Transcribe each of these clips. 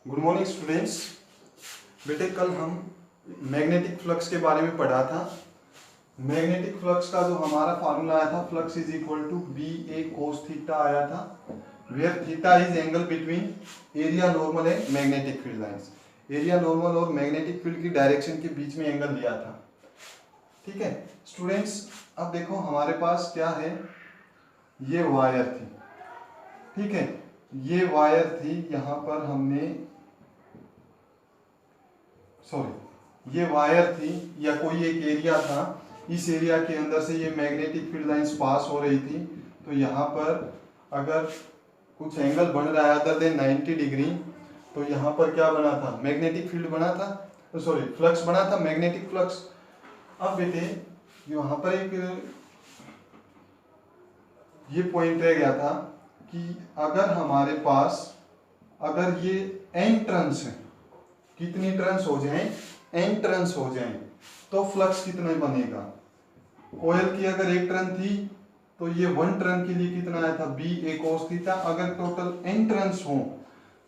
Good morning students. बेटे कल हम मैग्नेटिक फ्लक्स के बारे में पढ़ा था। मैग्नेटिक फ्लक्स का जो हमारा फार्मूला आया था, flux is equal to B A cos theta आया था, where theta is angle between area normal and magnetic field lines. Area normal और मैग्नेटिक फील्ड की डायरेक्शन के बीच में एंगल लिया था। ठीक है स्टूडेंट्स, अब देखो हमारे पास क्या है, ये वायर थी। ठीक है, ये वायर थी, यहाँ पर हमने ये वायर थी या कोई एक एरिया था। इस एरिया के अंदर से ये मैग्नेटिक फील्ड लाइंस पास हो रही थी। तो यहाँ पर अगर कुछ एंगल बन रहा है अदर देन 90 डिग्री, तो यहाँ पर क्या बना था, मैग्नेटिक फील्ड बना था, फ्लक्स बना था, मैग्नेटिक फ्लक्स। अब बेटे यहाँ पर एक ये पॉइंट रह गया था कि अगर हमारे पास अगर ये एन टर्न्स है, कितनी टर्न्स हो जाएं, एन टर्न्स हो जाएं, तो फ्लक्स कितना बनेगा। कोयल की अगर एक टर्न थी तो ये वन टर्न के लिए कितना आया था, बी ए कोस थीटा। अगर टोटल एन टर्न्स हो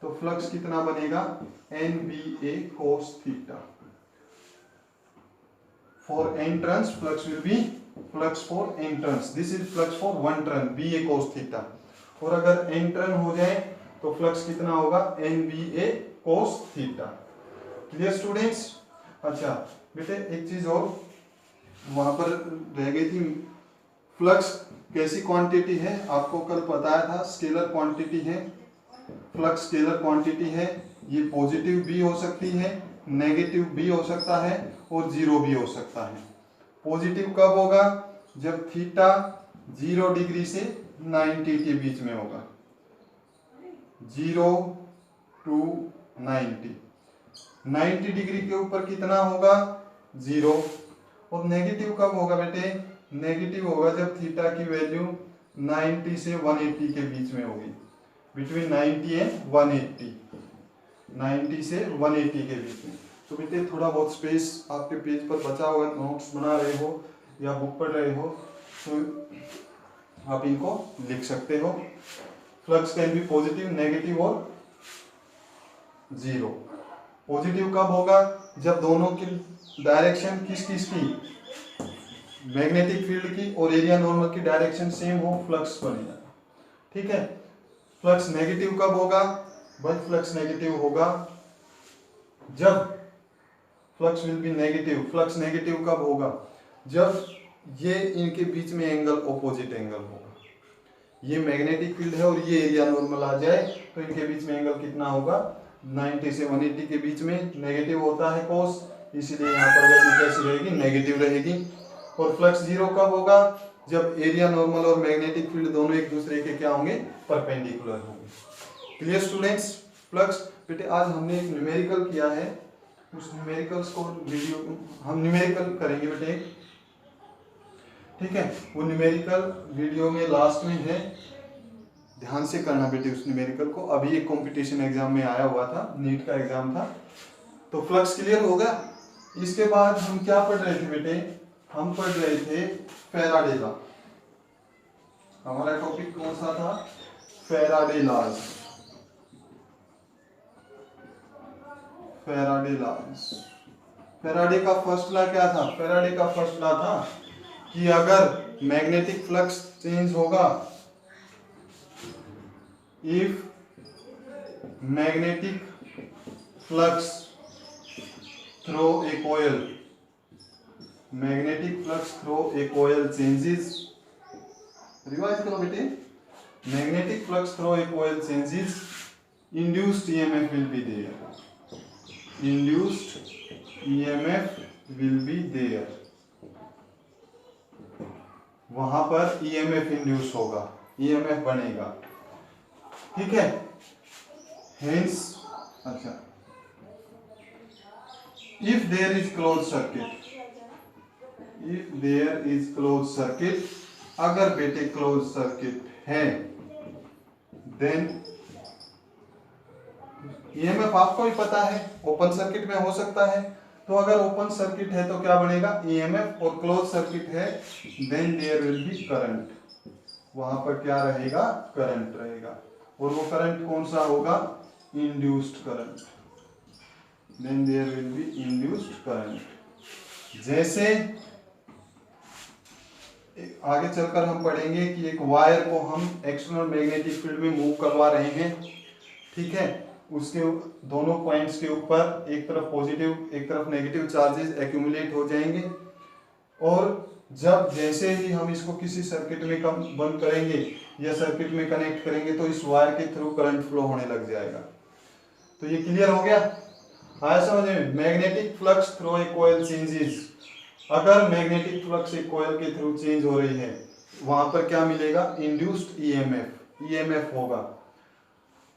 तो फ्लक्स कितना बनेगा, N B A cos theta. For N turns flux will be flux for N turns, this is flux for one turn, B A cos theta. और अगर N turn हो जाए तो flux कितना होगा, N B A cos theta. Clear students. अच्छा बेटे एक चीज और वहां पर रह गई थी, फ्लक्स कैसी क्वांटिटी है, आपको कल बताया था, स्केलर क्वांटिटी है। फ्लक्स स्केलर क्वांटिटी है, ये पॉजिटिव भी हो सकती है, नेगेटिव भी हो सकता है और जीरो भी हो सकता है। पॉजिटिव कब होगा, जब थीटा 0 डिग्री से 90 के बीच में होगा, 0 to 90 डिग्री के ऊपर कितना होगा, 0। और नेगेटिव कब होगा बेटे, नेगेटिव होगा जब थीटा की वैल्यू 90 से 180 के बीच में होगी, बिटवीन 90 एंड 180, 90 से 180 के बीच में। तो बेटे थोड़ा बहुत स्पेस आपके पेज पर बचा होगा, नोट्स बना रहे हो या बुक पढ़ रहे हो तो आप इनको लिख सकते हो। Flux can be positive, negative और जीरो। पॉजिटिव कब होगा, जब दोनों की डायरेक्शन किस किस की, मैग्नेटिक फील्ड की और एरिया नॉर्मल की डायरेक्शन सेम हो, फ्लक्स बनेगा। ठीक है। फ्लक्स नेगेटिव कब होगा भाई, फ्लक्स नेगेटिव होगा जब flux will B negative, flux negative कब होगा, जब ये इनके बीच में एंगल ऑपोजिट एंगल होगा। ये मैग्नेटिक फील्ड है और ये एरिया नॉर्मल आ जाए तो इनके बीच में एंगल कितना होगा, 90 से 180 के बीच में। नेगेटिव होता है कोस, इसीलिए यहाँ पर वैल्यू कैसी रहेगी, नेगेटिव रहेगी। और फ्लक्स जीरो कब होगा, जब एरिया नॉर्मल और मैग्नेटिक फील्ड दोनों एक दूसरे के क्या होंगे, परपेंडिकुलर होंगे। Clear students. फ्लक्स बेटे आज हमने एक न्यूमेरिकल किया है, उस न्यूमेरिकल्स को वीडियो हम न्यूमेरिकल करेंगे बेटे। ठीक है, वो न्यूमेरिकल वीडियो में लास्ट में है, ध्यान से करना बेटे उस न्यूमेरिकल को। अभी एक कंपटीशन एग्जाम में आया हुआ था, नीट का एग्जाम था। तो फ्लक्स क्लियर होगा। इसके बाद हम क्या पढ़ रहे थे बेटे, हम पढ़ रहे थे फैराडे लॉ। हमारा टॉपिक कौन सा था, Faraday laws. Faraday laws, Faraday का फर्स्ट लॉ क्या था, फैराडे का फर्स्ट लॉ था कि अगर मैग्नेटिक फ्लक्स चेंज होगा, if magnetic flux through a coil, magnetic flux through a coil changes, revise करो बेटे, magnetic flux through a coil changes, induced EMF will be there, induced EMF will be there. वहां पर EMF induce होगा, EMF बनेगा। ठीक है, hence अच्छा, if there is close circuit, if there is close circuit, अगर बेटे क्लोज सर्किट है, देन ईएमएफ आपको भी पता है ओपन सर्किट में हो सकता है। तो अगर ओपन सर्किट है तो क्या बनेगा, ईएमएफ, और क्लोज सर्किट है then there will be current, वहां पर क्या रहेगा, करंट रहेगा। और वो करंट कौन सा होगा, induced current, then there will be induced current। जैसे आगे चलकर हम पढ़ेंगे कि एक वायर को हम एक्सटर्नल मैग्नेटिक फील्ड में मूव करवा रहे हैं, ठीक है, उसके दोनों पॉइंट्स के ऊपर एक तरफ पॉजिटिव एक तरफ नेगेटिव चार्जेस एक्यूमुलेट हो जाएंगे, और जब जैसे ही हम इसको किसी सर्किट में बंद करेंगे या सर्किट में कनेक्ट करेंगे तो इस वायर के थ्रू करंट फ्लो होने लग जाएगा। तो ये क्लियर हो गया, आया समझ में? Magnetic flux through a coil changes, अगर मैग्नेटिक फ्लक्स एक कॉइल के थ्रू चेंज हो रही है वहां पर क्या मिलेगा? इंड्यूस्ड ईएमएफ होगा।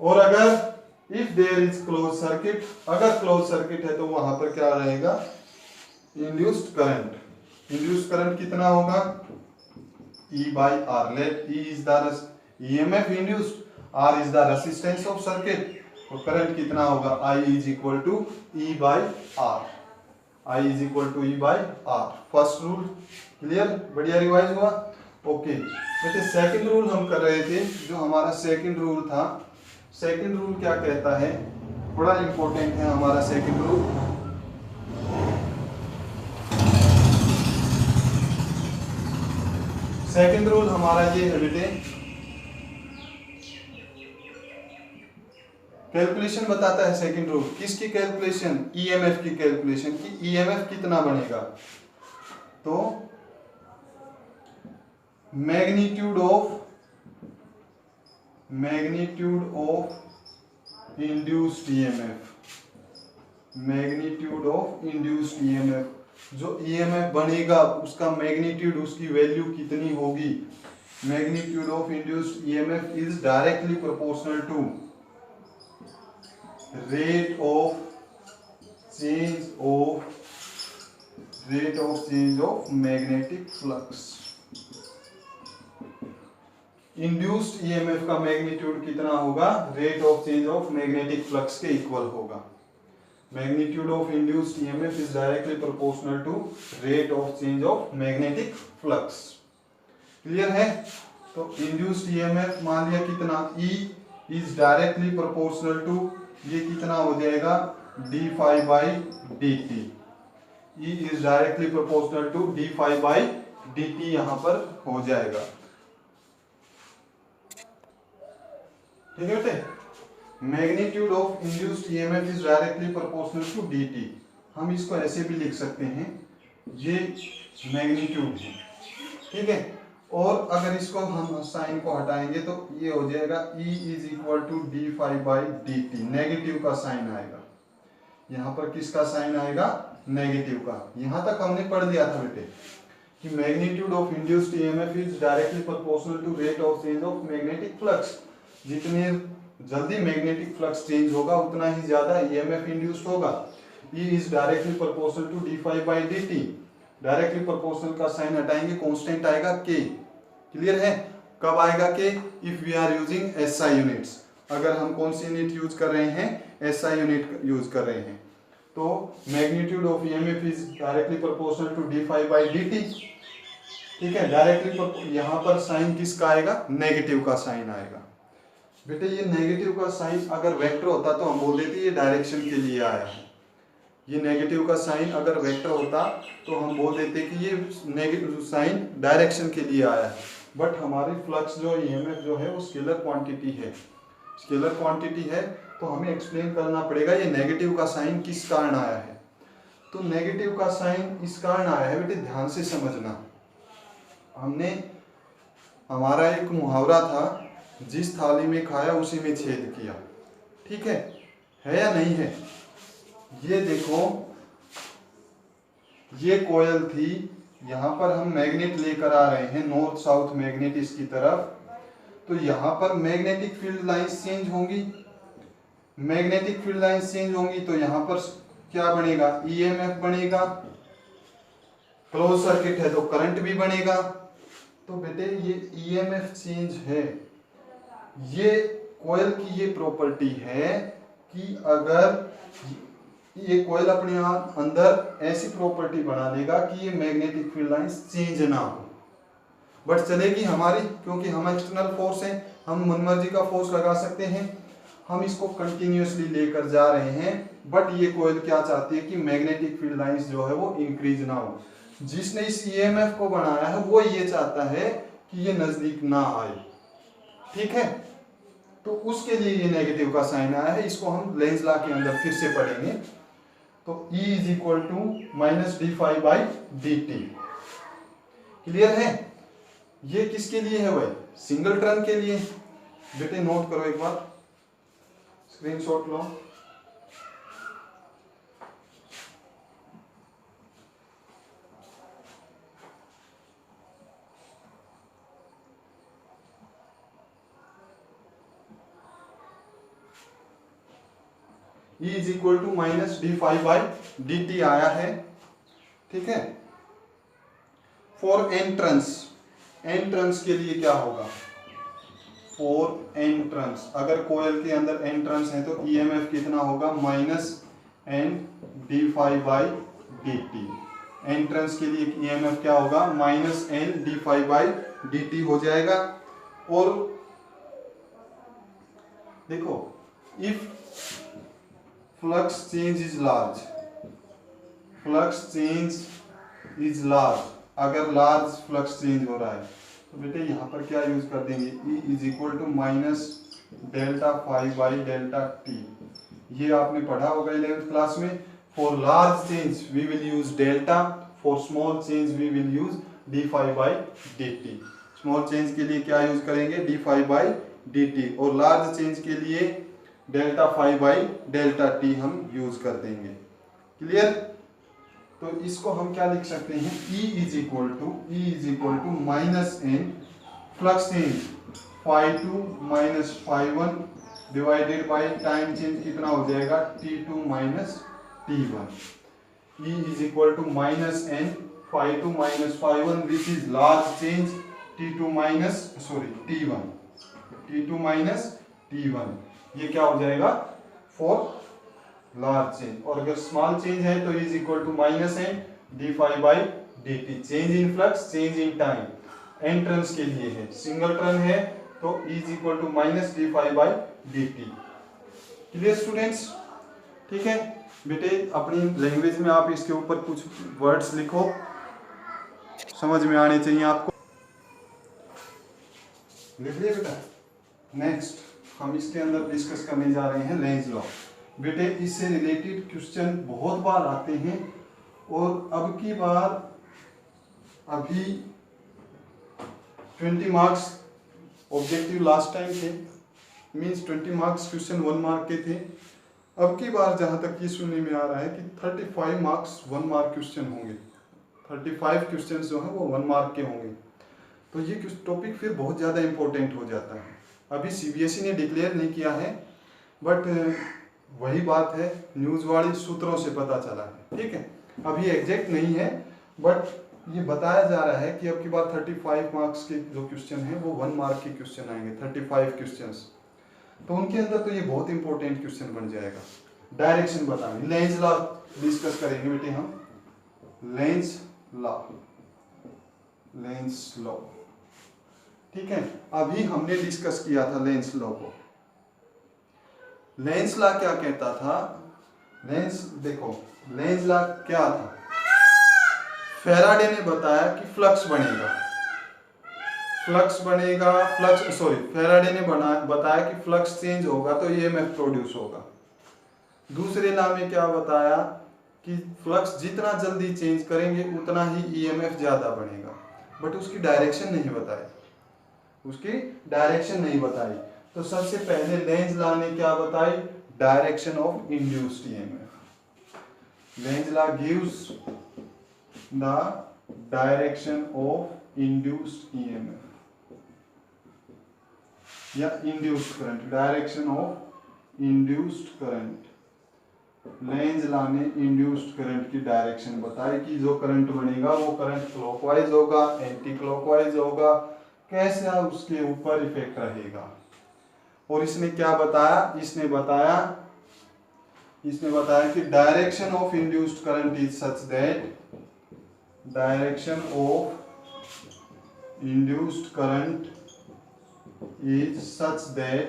और अगर if there is close circuit, अगर क्लोज सर्किट है तो वहां पर क्या रहेगा? Induced current. इंड्यूस्ड करंट कितना होगा? E/R। Let E is the EMF induced, R is the resistance of circuit, तो करंट कितना होगा? I is equal to E/R। I is equal to E/R। First rule clear, बढ़िया revise हुआ, okay. बेटे second rule हम कर रहे थे, जो हमारा सेकंड रूल था, सेकंड रूल क्या कहता है? बड़ा इंपॉर्टेंट है हमारा सेकंड रूल। सेकंड रूल हमारा ये है बेटे, कैलकुलेशन बताता है सेकंड रूल। किसकी कैलकुलेशन? ईएमएफ की कैलकुलेशन की। ईएमएफ कितना बनेगा? तो magnitude of induced EMF, magnitude of induced EMF, जो ईएमएफ बनेगा उसका मैग्नीट्यूड, उसकी वैल्यू कितनी होगी? Magnitude of induced EMF is directly proportional to rate of change of magnetic flux। Induced EMF का मैग्नीट्यूड कितना होगा? Rate of change of magnetic flux के इक्वल होगा। Magnitude of induced EMF is directly proportional to rate of change of magnetic flux. Clear है? तो induced EMF मान लिया कितना? E is directly proportional to, ये कितना हो जाएगा? d∅/dt। E is directly proportional to d∅/dt यहां पर हो जाएगा, ठीक है बेटे? Magnitude of induced EMF is directly proportional to dt। हम इसको ऐसे भी लिख सकते हैं, ये मैग्नीट्यूड है, ठीक है, और अगर इसको हम साइन को हटाएंगे तो ये हो जाएगा E is equal to d∅/dt। Negative का साइन आएगा यहाँ पर, किसका साइन आएगा? नेगेटिव का। यहां तक हमने पढ़ लिया था बेटे कि magnitude of induced EMF is directly proportional to rate of change of magnetic flux. जितने जल्दी मैग्नेटिक फ्लक्स चेंज होगा उतना ही ज्यादा ईएमएफ इंड्यूस्ड होगा। E is directly proportional to d∅/dt। Directly proportional का साइन हटाएंगे, कांस्टेंट आएगा k। क्लियर है? कब आएगा k? If we are using SI units. अगर हम कौन सी यूनिट यूज कर रहे हैं? SI यूनिट यूज कर रहे हैं। तो magnitude of EMF is directly proportional to d∅/dt, ठीक है। डायरेक्टली यहाँ पर साइन किसका आएगा? नेगेटिव का साइन आएगा। बेटे ये नेगेटिव का साइन अगर वेक्टर होता तो हम बोल देते ये डायरेक्शन के लिए आया है। ये नेगेटिव का साइन अगर वेक्टर होता तो हम बोल देते कि ये नेगेटिव साइन डायरेक्शन के लिए आया है। बट हमारी फ्लक्स जो ईएमएफ जो है वो स्केलर क्वांटिटी है, स्केलर क्वांटिटी है, तो हमें एक्सप्लेन करना पड़ेगा ये नेगेटिव का साइन किस कारण आया है। तो नेगेटिव का साइन इस कारण आया है बेटे, ध्यान से समझना। हमने, हमारा एक मुहावरा था, जिस थाली में खाया उसी में छेद किया, ठीक है या नहीं है? ये देखो, ये कोयल थी, यहाँ पर हम मैग्नेट लेकर आ रहे हैं, नॉर्थ साउथ मैग्नेट इसकी तरफ, तो यहाँ पर मैग्नेटिक फील्ड लाइंस चेंज होंगी। मैग्नेटिक फील्ड लाइंस चेंज होंगी तो यहाँ पर क्या बनेगा? ईएमएफ बनेगा। क्लोज सर्किट है तो करंट भी बनेगा। तो बेटे ये ईएमएफ चेंज है, ये कोयल की ये प्रॉपर्टी है कि अगर ये कोयल अपने आप अंदर ऐसी प्रॉपर्टी बना लेगा कि ये मैग्नेटिक फील्ड लाइंस चेंज ना हो, बट चलेगी हमारी, क्योंकि हम एक्सटर्नल फोर्स हैं, हम मनमर्जी का फोर्स लगा सकते हैं। हम इसको कंटिन्यूअसली लेकर जा रहे हैं, बट ये कोयल क्या चाहती है कि मैग्नेटिक फील्ड लाइंस जो है वो इंक्रीज ना हो। जिसने इस ईएमएफ को बनाया है वो ये चाहता है कि ये नजदीक ना आए, ठीक है। तो उसके लिए ये नेगेटिव का साइन आया है। इसको हम लेंज लॉ के अंदर फिर से पढ़ेंगे। तो E is equal to minus D five by D T. Clear है? ये किसके लिए है भाई? सिंगल टर्न के लिए। बेटे नोट करो, एक बार स्क्रीनशॉट लो। E is equal to minus D five by D t आया है, ठीक है। फॉर एंट्रेंस, एंट्रेंस के लिए क्या होगा? फॉर एंट्रेंस, अगर कोयल के अंदर एंट्रेंस है तो ईएमएफ कितना होगा? Minus n d five by D t. Entrance के लिए ईएमएफ क्या होगा? Minus n d five by D t हो जाएगा। और देखो, if flux change is large, flux change is large, अगर लार्ज फ्लक्स चेंज हो रहा है तो बेटे यहाँ पर क्या यूज कर देंगे? E is equal to minus delta five by delta t. ये आपने पढ़ा होगा 11th क्लास में। For large change we will use delta, for small change we will use d five by D t. Small change के लिए क्या use करेंगे? D five by D t. और लार्ज चेंज के लिए delta five by delta t हम use कर देंगे। क्लियर? तो इसको हम क्या लिख सकते हैं? E is equal to minus n flux change phi two minus phi one divided by time change कितना हो जाएगा? T2 minus T1। E is equal to minus n phi two minus phi one which is large change T2 minus T1, T2 minus T1। ये क्या हो जाएगा? For large change. और अगर small change है तो is equal to minus n d five by D T. Change in flux, change in time, entrance के लिए है। सिंगल टर्न है तो is equal to minus D five by D T. Clear students? ठीक है बेटे, अपनी लैंग्वेज में आप इसके ऊपर कुछ वर्ड्स लिखो, समझ में आने चाहिए आपको। लिख लिया बेटा? नेक्स्ट हम इसके अंदर डिस्कस करने जा रहे हैं लेंज लॉ। बेटे इससे रिलेटेड क्वेश्चन बहुत बार आते हैं, और अब की बार अभी 20 मार्क्स ऑब्जेक्टिव लास्ट टाइम थे, मींस 20 मार्क्स क्वेश्चन 1 मार्क के थे। अब की बार जहां तक ये सुनने में आ रहा है कि 35 मार्क्स 1 मार्क क्वेश्चन होंगे। 35 क्वेश्चन जो हैं वो 1 मार्क के होंगे। तो ये टॉपिक फिर बहुत ज़्यादा इंपॉर्टेंट हो जाता है। अभी सीबीएसई ने डिक्लेयर नहीं किया है, बट वही बात है, न्यूज़ वाली सूत्रों से पता चला है, ठीक है। अभी एग्जैक्ट नहीं है, बट ये बताया जा रहा है कि अब की बार 35 मार्क्स के जो क्वेश्चन हैं वो 1 मार्क के क्वेश्चन आएंगे, 35 क्वेश्चंस। तो उनके अंदर तो ये बहुत इंपॉर्टेंट क्वेश्चन बन जाएगा। डायरेक्शन बताएंगे, लेंज लॉ डिस्कस करेंगे बेटे हम। लेंज लॉ, ठीक है। अभी हमने डिस्कस किया था लेंज लॉ को। लेंज लॉ क्या कहता था? देखो लेंज लॉ क्या था? फैराडे ने बताया कि फ्लक्स बनेगा, फैराडे ने बताया कि फ्लक्स चेंज होगा तो ईएमएफ प्रोड्यूस होगा। दूसरे लॉ में क्या बताया कि फ्लक्स जितना जल्दी चेंज करेंगे उतना ही ईएमएफ ज्यादा बनेगा, बट उसकी डायरेक्शन नहीं बताई। तो सबसे पहले लेंज लॉ ने क्या बताई? Direction of induced EMF. Lenz law gives the direction of induced EMF या induced current, direction of induced current. Lenz law ने इंड्यूस्ड करंट की डायरेक्शन बताई कि जो करंट बनेगा वो करंट क्लॉकवाइज होगा, एंटी क्लॉकवाइज होगा, कैसा उसके ऊपर इफेक्ट रहेगा। और इसने क्या बताया? इसने बताया कि direction of induced current is such that direction of induced current is such that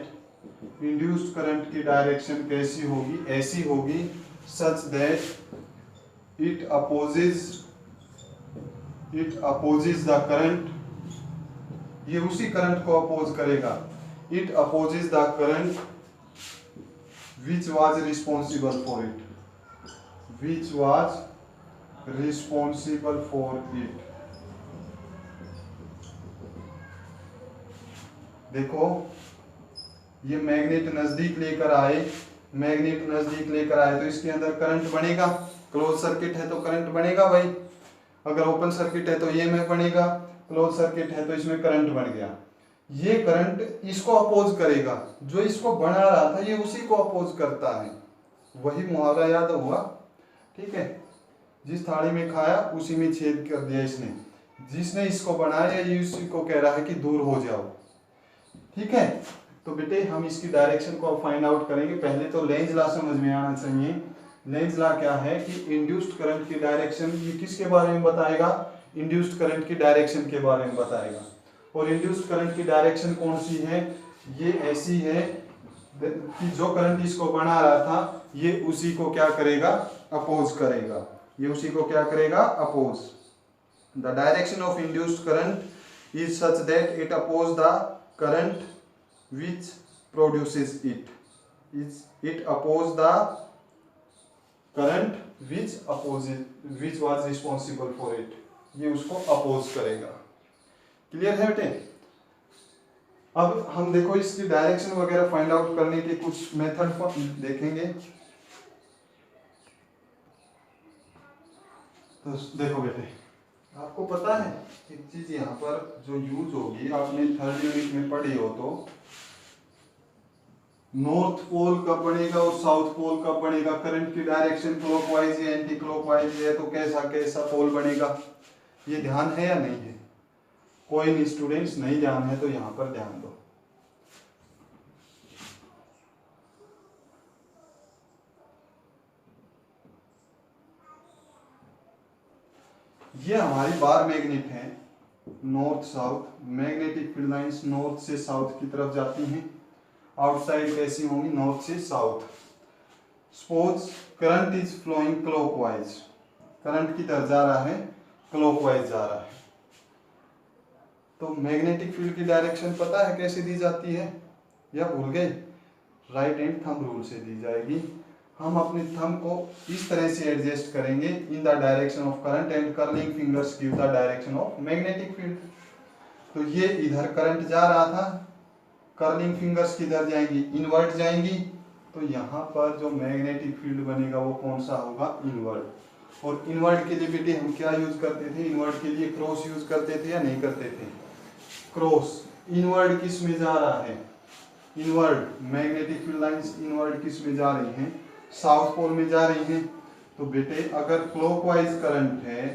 induced current की डायरेक्शन कैसी होगी, ऐसी होगी, सच that it opposes the current, ये उसी करंट को अपोज करेगा, it opposes the current which was responsible for it, which was responsible for it. देखो ये मैग्नेट नजदीक लेकर आए, मैग्नेट नजदीक लेकर आए तो इसके अंदर करंट बनेगा, क्लोज सर्किट है तो करंट बनेगा भाई, अगर ओपन सर्किट है तो ईएमएफ बनेगा, क्लोज सर्किट है तो इसमें करंट बन गया। ये करंट इसको अपोज करेगा, जो इसको बना रहा था ये उसी को अपोज करता है, वही मुहावरा याद हुआ, ठीक है, जिस थाली में खाया उसी में छेद कर दिया इसने, जिसने इसको बनाया ये उसी को कह रहा है कि दूर हो जाओ, ठीक है। तो बेटे हम इसकी डायरेक्शन को फाइंड आउट करेंगे, पहले तो लेंज लॉ समझ में आना चाहिए। लेंज लॉ क्या है कि इंड्यूस्ड करंट की डायरेक्शन, ये किसके बारे में बताएगा, इंड्यूस्ड करंट की डायरेक्शन के बारे में बताएगा। और इंड्यूस्ड करंट की डायरेक्शन कौन सी है, ये ऐसी है कि जो करंट इसको बना रहा था ये उसी को क्या करेगा, अपोज करेगा, ये उसी को क्या करेगा, oppose. The direction of induced current is such that it oppose the current which produces it, it oppose the current which was responsible for it, ये उसको अपोज करेगा। क्लियर है बेटे। अब हम देखो इसकी डायरेक्शन वगैरह फाइंड आउट करने के कुछ मेथड देखेंगे। तो देखो बेटे आपको पता है एक चीज यहाँ पर जो यूज होगी, आपने थर्ड यूनिट में पढ़ी हो, तो नॉर्थ पोल कब बनेगा और साउथ पोल कब बनेगा, करंट की डायरेक्शन क्लॉकवाइज या एंटी क्लॉकवाइज है तो कैसा कैसा पोल बनेगा, ये ध्यान है या नहीं है, कोई नहीं स्टूडेंट्स नहीं ध्यान है तो यहाँ पर ध्यान दो। ये हमारी बार मैग्नेट है, north south, magnetic field lines north से साउथ की तरफ जाती हैं, आउटसाइड कैसी होंगी, नॉर्थ से south. Suppose current is flowing clockwise, current की तरफ जा रहा है, क्लॉकवाइज जा रहा है, तो मैग्नेटिक फील्ड की डायरेक्शन पता है कैसे दी जाती है या भूल गए, राइट हैंड थंब रूल से दी जाएगी। हम अपने थंब को इस तरह से एडजस्ट करेंगे in the direction of current and curling fingers give the direction of magnetic field. तो ये इधर करंट जा रहा था, कर्लिंग फिंगर्स किधर जाएंगी, इनवर्ट जाएंगी, तो यहाँ पर जो मैग्नेटिक फील्ड बनेगा वो कौन सा होगा, इनवर्ट। और इनवर्ट के लिए बेटे हम क्या यूज करते थे, इनवर्ट के लिए क्रॉस यूज करते थे या नहीं करते थे, क्रॉस। इनवर्ट किस में जा रहा है, invert, magnetic field lines invert किस में जा रही हैं, साउथ पोल में जा रही हैं। तो बेटे अगर क्लॉकवाइज करंट है,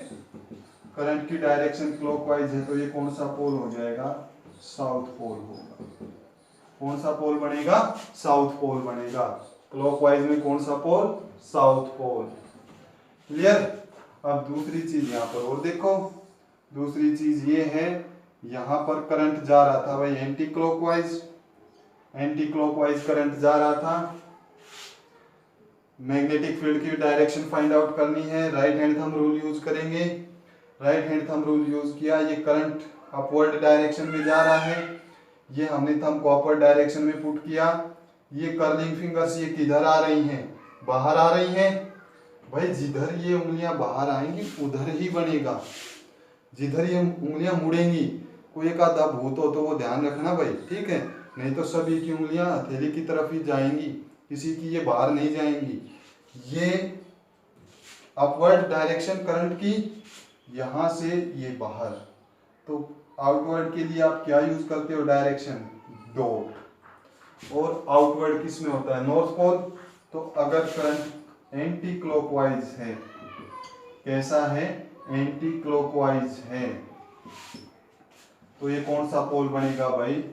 करंट की डायरेक्शन क्लॉकवाइज है, तो ये कौन सा पोल हो जाएगा, साउथ पोल होगा। कौन सा पोल बनेगा, साउथ पोल बनेगा। क्लॉकवाइज में कौन सा पोल, साउथ पोल। क्लियर। अब दूसरी चीज यहाँ पर और देखो, दूसरी चीज ये है, यहाँ पर करंट जा रहा था भाई anti clockwise, anti clockwise current जा रहा था, मैग्नेटिक फील्ड की डायरेक्शन फाइंड आउट करनी है, right hand thumb rule use करेंगे। Right hand thumb rule use किया, ये करंट अपवर्ड डायरेक्शन में जा रहा है, ये हमने थंब को अपवर्ड डायरेक्शन में पुट किया। ये कर्लिंग फिंगर्स ये किधर आ रही हैं, बाहर आ रही हैं। भाई जिधर ये उंगलियां बाहर आएंगी उधर ही बनेगा, जिधर ये उंगलियां मुड़ेंगी, कोई एक आधा भूत हो तो वो ध्यान रखना भाई, ठीक है, नहीं तो सभी की उंगलियां हथेली की तरफ ही जाएंगी, किसी की ये बाहर नहीं जाएंगी। ये अपवर्ड डायरेक्शन करंट की, यहां से ये बाहर, तो आउटवर्ड के लिए आप क्या यूज करते हो, डायरेक्शन डॉट। और आउटवर्ड किस में होता है, नॉर्थ पोल। तो अगर करंट एंटी क्लॉकवाइज है, कैसा है, एंटी क्लॉकवाइज है, तो ये कौन सा पोल बनेगा भाई,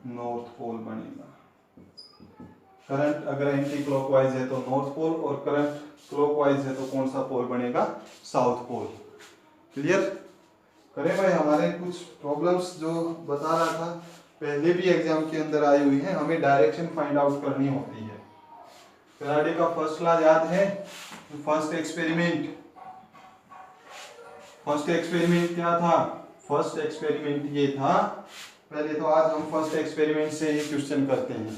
नॉर्थ पोल बनेगा। करंट अगर एंटी क्लॉकवाइज है तो नॉर्थ पोल, और करंट क्लॉकवाइज है तो कौन सा पोल बनेगा, साउथ पोल। क्लियर। करें भाई, हमारे कुछ प्रॉब्लम्स जो बता रहा था पहले भी एग्जाम के अंदर आई हुई है, हमें डायरेक्शन फाइंड आउट करनी होती है। फैराडे का फर्स्ट लॉ याद है? फर्स्ट एक्सपेरिमेंट क्या था? फर्स्ट एक्सपेरिमेंट ये था। पहले तो आज हम फर्स्ट एक्सपेरिमेंट से ही क्वेश्चन करते हैं,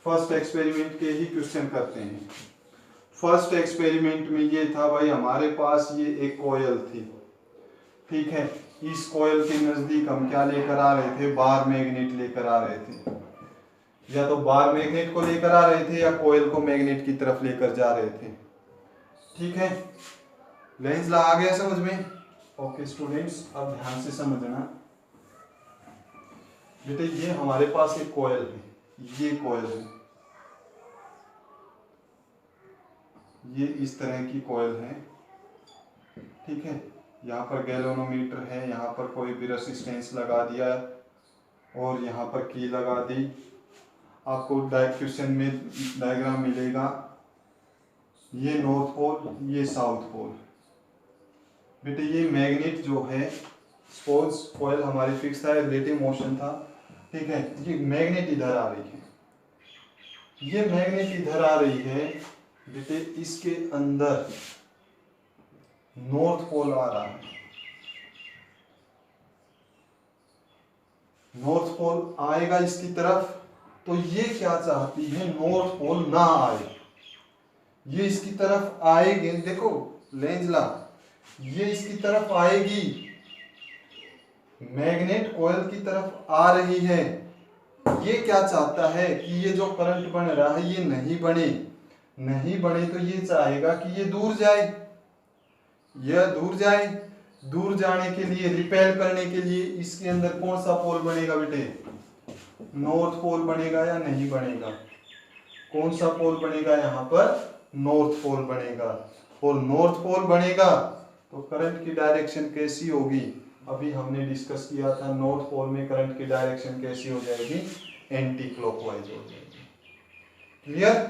फर्स्ट एक्सपेरिमेंट के ही क्वेश्चन करते हैं। फर्स्ट एक्सपेरिमेंट में ये था भाई, हमारे पास ये एक कॉइल थी, ठीक है। इस कॉइल के नजदीक हम क्या लेकर आ रहे थे? बार मैग्नेट लेकर आ रहे थे। या तो बार मैग्नेट को लेकर आ रहे थे या कॉइल को मैग्नेट की तरफ लेकर जा रहे थे, ठीक है। लेंस ला आ गया समझ में? ओके स्टूडेंट्स, अब ध्यान से समझना बेटे। ये हमारे पास एक कॉइल है, ये कॉइल है, ये इस तरह की कॉइल है, ठीक है। यहाँ पर गैल्वेनोमीटर है, यहाँ पर कोई भी रेसिस्टेंस लगा दिया और यहाँ पर की लगा दी। आपको क्वेश्चन में डायग्राम मिलेगा, ये नॉर्थ पोल, ये साउथ पोल। बेटे ये मैग्नेट जो है, सपोज कॉइल हमारी फिक्स था, रिलेटिव मोशन था, ठीक है। ये मैग्नेट इधर आ रही है, ये मैग्नेट इधर आ रही है बेटे। इसके अंदर नॉर्थ पोल आ रहा है, नॉर्थ पोल आएगा इसकी तरफ। तो ये क्या चाहती है? नॉर्थ पोल ना आए, ये इसकी तरफ आएगी। देखो लेंस ला, ये इसकी तरफ आएगी, मैग्नेट कॉइल की तरफ आ रही है। ये क्या चाहता है कि ये जो करंट बन रहा है ये नहीं बने, नहीं बने तो ये चाहेगा कि ये दूर जाए, यह दूर जाए। दूर जाने के लिए, रिपेल करने के लिए इसके अंदर कौन सा पोल बनेगा बेटे? नॉर्थ पोल बनेगा या नहीं बनेगा? कौन सा पोल बनेगा? यहाँ पर नॉर्थ पोल बनेगा। और नॉर्थ पोल बनेगा तो करंट की डायरेक्शन कैसी होगी? अभी हमने डिस्कस किया था, नॉर्थ पोल में करंट की डायरेक्शन कैसी हो जाएगी? एंटी क्लॉकवाइज हो जाएगी। क्लियर?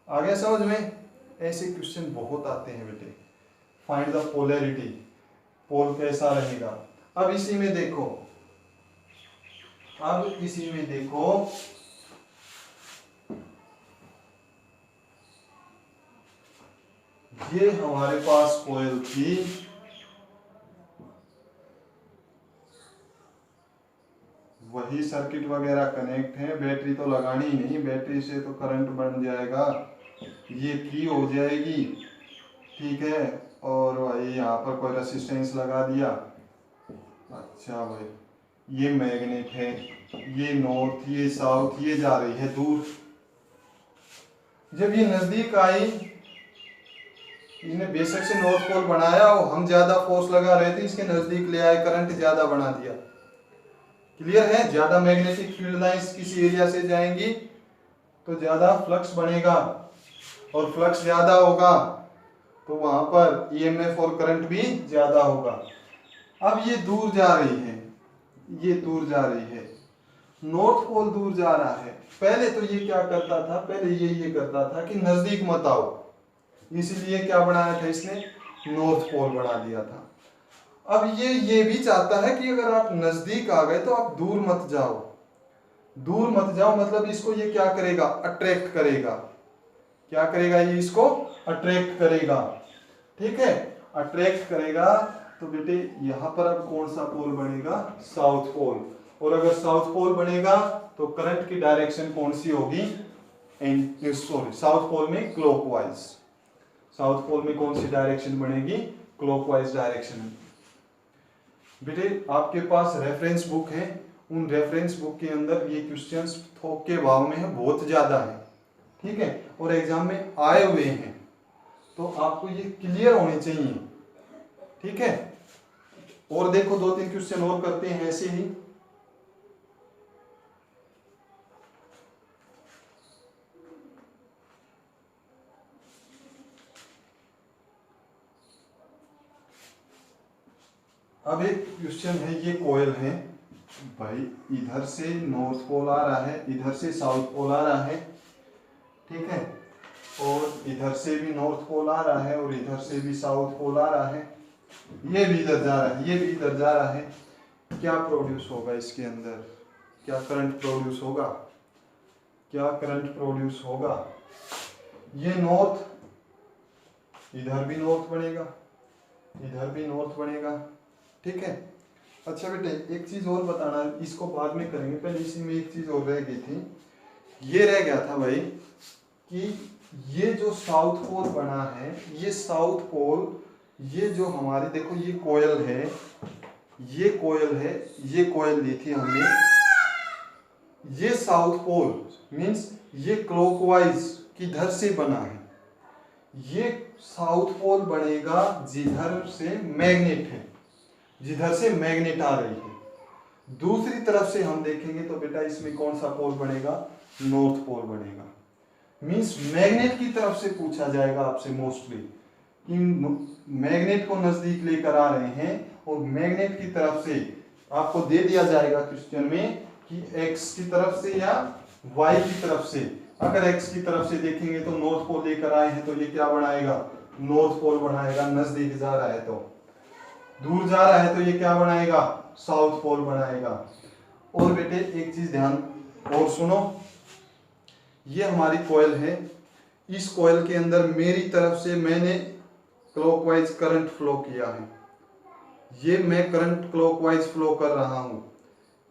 आ गया समझ में? ऐसे क्वेश्चन बहुत आते हैं बेटे। फाइंड द पोलैरिटी, पोल कैसा रहेगा। अब इसी में देखो, अब इसी में देखो, ये हमारे पास कॉइल थी, वही सर्किट वगैरह कनेक्ट है, बैटरी तो लगानी ही नहीं, बैटरी से तो करंट बन जाएगा, ये की हो जाएगी, ठीक है। और भाई यहाँ पर कोई रेसिस्टेंस लगा दिया। अच्छा भाई, ये मैग्नेट है, ये नॉर्थ, ये साउथ, ये जा रही है दूर। जब ये नजदीक आई, इसने बेशक से नॉर्थ पोल बनाया और हम ज्यादा फोर्स लगा रहे थे, इसके नजदीक ले आए, करंट ज्यादा बना दिया। क्लियर है? ज्यादा मैग्नेटिक फील्ड लाइंस किसी एरिया से जाएंगी तो ज्यादा फ्लक्स बनेगा, और फ्लक्स ज्यादा होगा तो वहां पर ईएमएफ और करंट भी ज्यादा होगा। अब ये दूर जा रही है, ये दूर जा रही है, नॉर्थ पोल दूर जा रहा है। पहले तो ये क्या करता था? पहले ये करता था कि नजदीक मत आओ, इसीलिए क्या बनाया था इसने? नॉर्थ पोल बना दिया था। अब ये भी चाहता है कि अगर आप नजदीक आ गए तो आप दूर मत जाओ, दूर मत जाओ। मतलब इसको ये क्या करेगा? अट्रैक्ट करेगा। क्या करेगा? ये इसको अट्रैक्ट करेगा, ठीक है। अट्रैक्ट करेगा तो बेटे यहां पर अब कौन सा पोल बनेगा? South pole. और अगर साउथ पोल बनेगा तो करंट की डायरेक्शन कौन सी होगी? सॉरी, साउथ पोल में क्लॉकवाइज। साउथ पोल में कौन सी डायरेक्शन बनेगी? Clockwise direction. बेटे आपके पास रेफरेंस बुक है, उन रेफरेंस बुक के अंदर ये क्वेश्चंस थोक के भाव में है, बहुत ज्यादा है, ठीक है, और एग्जाम में आए हुए हैं, तो आपको ये क्लियर होने चाहिए, ठीक है। और देखो 2-3 क्वेश्चन और करते हैं ऐसे ही। अब एक क्वेश्चन है, ये कॉइल है भाई, इधर से नॉर्थ पोल आ रहा है, इधर से साउथ पोल आ रहा है, ठीक है, और इधर से भी नॉर्थ पोल आ रहा है और इधर से भी साउथ पोल आ रहा है, ये भी इधर जा रहा है, ये भी इधर जा रहा है। क्या प्रोड्यूस होगा इसके अंदर? क्या करंट प्रोड्यूस होगा, क्या करंट प्रोड्यूस होगा। ये नॉर्थ, इधर भी नॉर्थ बनेगा, इधर भी नॉर्थ बनेगा, ठीक है। अच्छा बेटे एक चीज और बताना, इसको बाद में करेंगे, पहले इसी में एक चीज और रह गई थी। ये रह गया था भाई कि ये जो साउथ पोल बना है, ये साउथ पोल, ये जो हमारी देखो ये कोयल है, ये कोयल है, ये कोयल ली थी हमने, ये साउथ पोल मीन्स ये क्लॉकवाइज किधर से बना है, ये साउथ पोल बनेगा जिधर से मैग्नेट है, जिधर से मैग्नेट आ रही है। दूसरी तरफ से हम देखेंगे तो बेटा इसमें कौन सा पोल बनेगा, नॉर्थ पोल बनेगा। मीन्स मैग्नेट की तरफ से पूछा जाएगा आपसे मोस्टली कि मैग्नेट को नजदीक लेकर आ रहे हैं और मैग्नेट की तरफ से आपको दे दिया जाएगा क्वेश्चन में कि एक्स की तरफ से या वाई की तरफ से। अगर एक्स की तरफ से देखेंगे तो नॉर्थ पोल लेकर आए हैं तो ये क्या बनाएगा, नॉर्थ पोल बनाएगा, नजदीक जा रहा है तो, दूर जा रहा है तो ये क्या बनाएगा, साउथ पोल बनाएगा। और बेटे एक चीज ध्यान और सुनो, ये हमारी कॉइल है, इस कॉइल के अंदर मेरी तरफ से मैंने क्लॉकवाइज करंट फ्लो किया है, ये मैं करंट क्लॉकवाइज फ्लो कर रहा हूं,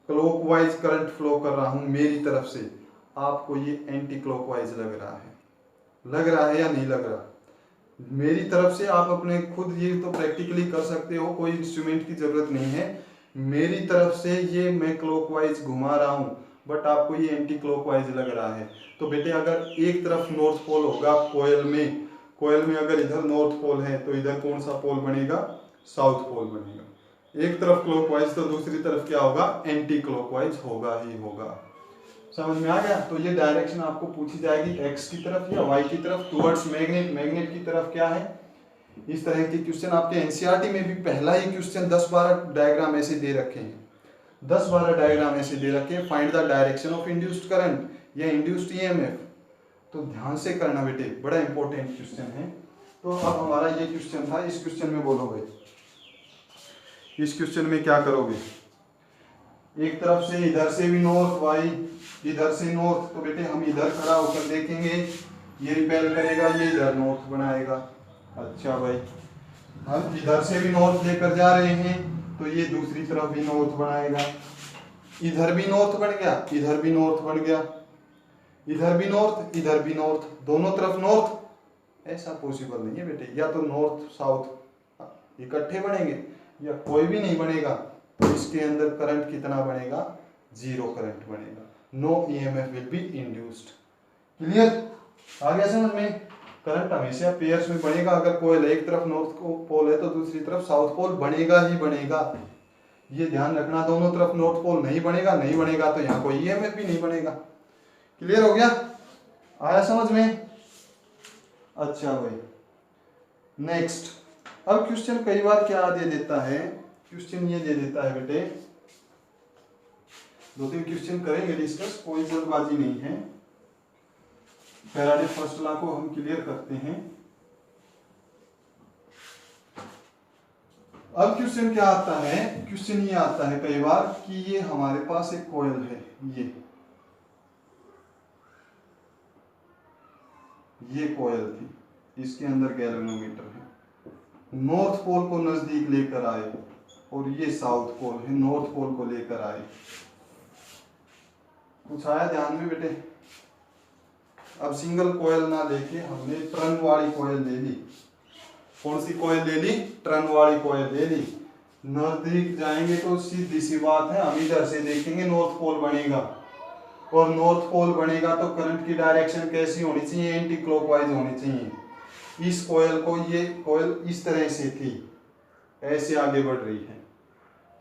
क्लॉकवाइज करंट फ्लो कर रहा हूं मेरी तरफ से। आपको ये एंटी क्लॉकवाइज लग रहा है या नहीं लग रहा। मेरी तरफ से आप अपने खुद ये तो प्रैक्टिकली कर सकते हो, कोई इंस्ट्रूमेंट की जरूरत नहीं है। मेरी तरफ से ये मैं क्लॉकवाइज घुमा रहा हूँ बट आपको ये एंटी क्लॉकवाइज लग रहा है। तो बेटे अगर एक तरफ नॉर्थ पोल होगा कोयल में अगर इधर नॉर्थ पोल है तो इधर कौन सा पोल बनेगा, साउथ पोल बनेगा। एक तरफ क्लॉकवाइज तो दूसरी तरफ क्या होगा, एंटी क्लॉकवाइज होगा ही होगा। समझ में आ गया। तो ये डायरेक्शन आपको पूछी जाएगी एक्स की तरफ या वाई की तरफ, टुवर्ड्स मैग्नेट, मैग्नेट की तरफ क्या है। इस तरह के क्वेश्चन आपके एनसीईआरटी में भी पहला ही क्वेश्चन 10-12 डायग्राम ऐसे दे रखे हैं, 10-12 डायग्राम ऐसे दे रखे हैं। Find the direction of induced current या इंड्यूस्ड ईएमएफ। तो ध्यान से करना बेटे, बड़ा इंपॉर्टेंट क्वेश्चन है। तो अब हमारा ये क्वेश्चन था, इस क्वेश्चन में बोलोगे, इस क्वेश्चन में क्या करोगे, एक तरफ से इधर से भी नॉर्थ, वाई इधर से नॉर्थ, तो बेटे हम इधर खड़ा होकर देखेंगे, ये रिपेल करेगा, ये इधर नॉर्थ बनाएगा। अच्छा भाई, हम इधर से भी नॉर्थ लेकर जा रहे हैं तो ये दूसरी तरफ भी नॉर्थ बनाएगा, इधर भी नॉर्थ बन गया, इधर भी नॉर्थ बन गया, इधर भी नॉर्थ, इधर भी नॉर्थ, दोनों तरफ नॉर्थ। ऐसा पॉसिबल नहीं है बेटे, या तो नॉर्थ साउथ इकट्ठे बनेंगे या कोई भी नहीं बनेगा। तो इसके अंदर करंट कितना बनेगा, जीरो करंट बनेगा, no EMF will be induced. Clear, आ गया समझ में। करंट हमेशा पेयर्स में बनेगा, अगर कोयल एक तरफ नॉर्थ पोल है तो दूसरी तरफ साउथ पोल बनेगा ही बनेगा, ये ध्यान रखना। दोनों तरफ नॉर्थ पोल नहीं बनेगा तो यहाँ कोई ईएमएफ भी नहीं बनेगा। क्लियर हो गया, आया समझ में। अच्छा भाई, नेक्स्ट। अब क्वेश्चन कई बार क्या दे देता है, क्वेश्चन ये दे देता है बेटे, 2-3 क्वेश्चन करेंगे डिस्कस, कोई जल्दबाजी नहीं है। फैराडे फर्स्ट लॉ को हम क्लियर करते हैं। अब क्वेश्चन क्या आता है, क्वेश्चन ये आता है कई बार कि ये हमारे पास एक कॉइल है, ये कॉइल थी, इसके अंदर गैल्वेनोमीटर है, नॉर्थ पोल को नजदीक लेकर आए और ये साउथ पोल है, नॉर्थ पोल को लेकर आए। कुछ आया ध्यान में बेटे। अब सिंगल कॉइल ना लेके हमने टर्न वाली कॉइल ले ली। कौन सी कॉइल ले ली, टर्न वाली कॉइल ले ली। नजदीक जाएंगे तो सीधी सी बात है, हम इधर से देखेंगे नॉर्थ पोल बनेगा, और नॉर्थ पोल बनेगा तो करंट की डायरेक्शन कैसी होनी चाहिए, एंटी क्लॉकवाइज होनी चाहिए। इस कॉइल को, ये कॉइल इस तरह से थी, ऐसे आगे बढ़ रही है,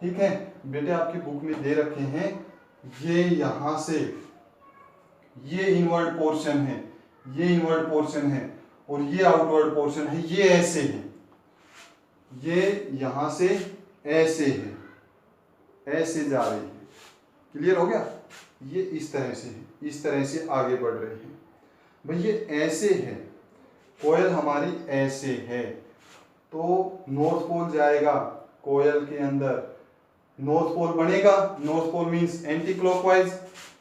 ठीक है बेटे। आपकी बुक में दे रखे हैं, ये यहां से, ये इनवर्ड पोर्शन है, ये इनवर्ड पोर्शन है, और ये आउटवर्ड पोर्शन है, ये ऐसे है, ये यहां से ऐसे है, ऐसे जा रही है। क्लियर हो गया। ये इस तरह से है, इस तरह से आगे बढ़ रहे हैं भाई, ये ऐसे है, कोयल हमारी ऐसे है, तो नॉर्थ पोल जाएगा कोयल के अंदर, नॉर्थ पोल बनेगा, north pole means anti clockwise,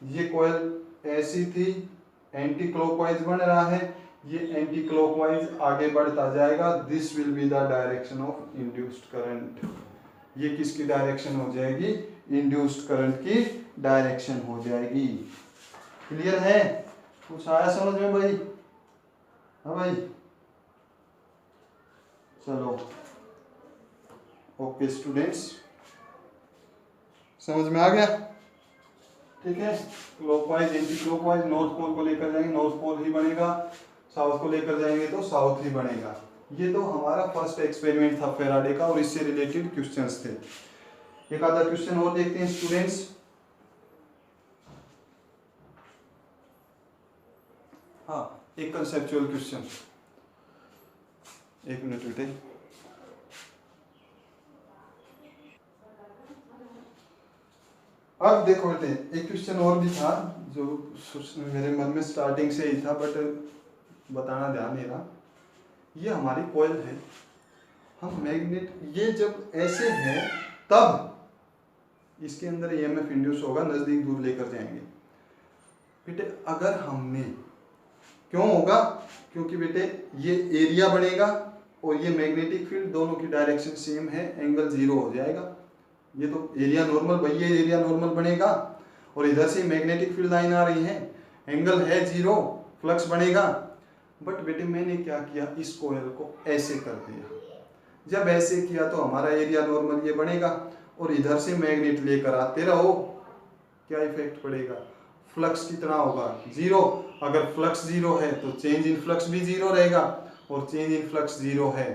ये कॉइल ऐसी थी, एंटी क्लॉकवाइज बन रहा है, ये एंटी क्लॉकवाइज आगे बढ़ता जाएगा, this will be the direction of induced current, ये किसकी डायरेक्शन हो जाएगी, इंड्यूस्ड करंट की डायरेक्शन हो जाएगी। क्लियर है, कुछ आया समझ में भाई? हाँ भाई, चलो ओके स्टूडेंट्स, समझ में आ गया? ठीक है, clockwise anti clockwise, north pole को लेकर जाएंगे नॉर्थ पोल ही बनेगा, साउथ को लेकर जाएंगे तो साउथ ही बनेगा। ये तो हमारा फर्स्ट एक्सपेरिमेंट था फैराडे का और इससे रिलेटेड क्वेश्चंस थे। एक आधा क्वेश्चन और देखते हैं स्टूडेंट्स। हाँ, एक कंसेप्चुअल क्वेश्चन, एक मिनट बेटे। अब देखो बेटे, एक क्वेश्चन और भी था जो मेरे मन में स्टार्टिंग से ही था, बट बताना ध्यान नहीं रहा। ये हमारी कॉइल है, हम मैग्नेट, ये जब ऐसे है तब इसके अंदर ईएमएफ इंड्यूस होगा, नजदीक दूर लेकर जाएंगे बेटे। अगर हमने, क्यों होगा, क्योंकि बेटे ये एरिया बनेगा और ये मैग्नेटिक फील्ड, दोनों की डायरेक्शन सेम है, एंगल 0 हो जाएगा। ये तो एरिया नॉर्मल, भाई ये एरिया नॉर्मल बनेगा और इधर से मैग्नेटिक फील्ड लाइन आ रही है, एंगल है 0, फ्लक्स बनेगा। बट बेटे मैंने क्या किया, इस कॉइल को ऐसे कर दिया। जब ऐसे किया तो हमारा एरिया नॉर्मल ये बनेगा और इधर से मैग्नेट लेकर आते रहो, क्या इफेक्ट पड़ेगा, फ्लक्स कितना होगा, 0। अगर फ्लक्स 0 है तो चेंज इन फ्लक्स भी 0 रहेगा, और चेंज इन फ्लक्स 0 है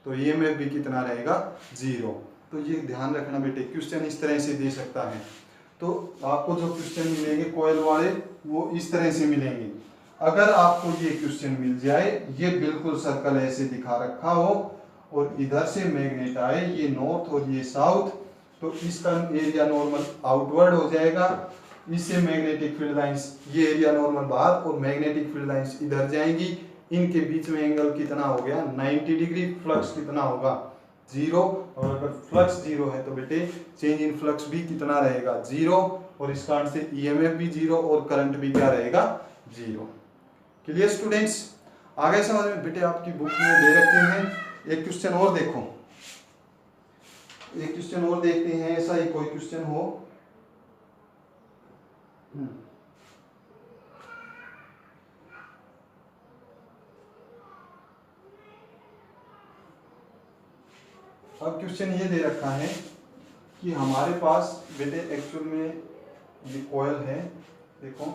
तो ईएमएफ भी कितना रहेगा, 0। तो ये ध्यान रखना बेटे, क्वेश्चन इस तरह से दे सकता है। तो आपको जो क्वेश्चन मिलेंगे कॉइल वाले वो इस तरह से मिलेंगे। अगर आपको ये क्वेश्चन मिल जाए, ये बिल्कुल सर्कल ऐसे दिखा रखा हो और इधर से मैग्नेट आए, ये नॉर्थ और ये साउथ, तो इसका एरिया नॉर्मल आउटवर्ड हो जाएगा, इससे मैग्नेटिक फील्ड लाइंस, ये एरिया नॉर्मल बाहर और मैग्नेटिक फील्ड लाइंस इधर जाएंगी, इनके बीच में एंगल कितना हो गया, 90 डिग्री, फ्लक्स कितना होगा, 0। और अगर फ्लक्स 0 है तो बेटे चेंज इन फ्लक्स भी कितना रहेगा, 0, और इस कारण से ईएमएफ भी 0 और करंट भी क्या रहेगा, 0। क्लियर स्टूडेंट्स, आगे समझ में? बेटे आपकी बुक में दे रखे हैं। एक क्वेश्चन और देखो, एक क्वेश्चन और देखते हैं, ऐसा ही कोई क्वेश्चन हो। अब क्वेश्चन ये दे रखा है कि हमारे पास बेटे एक्चुअल में ये कॉइल है, देखो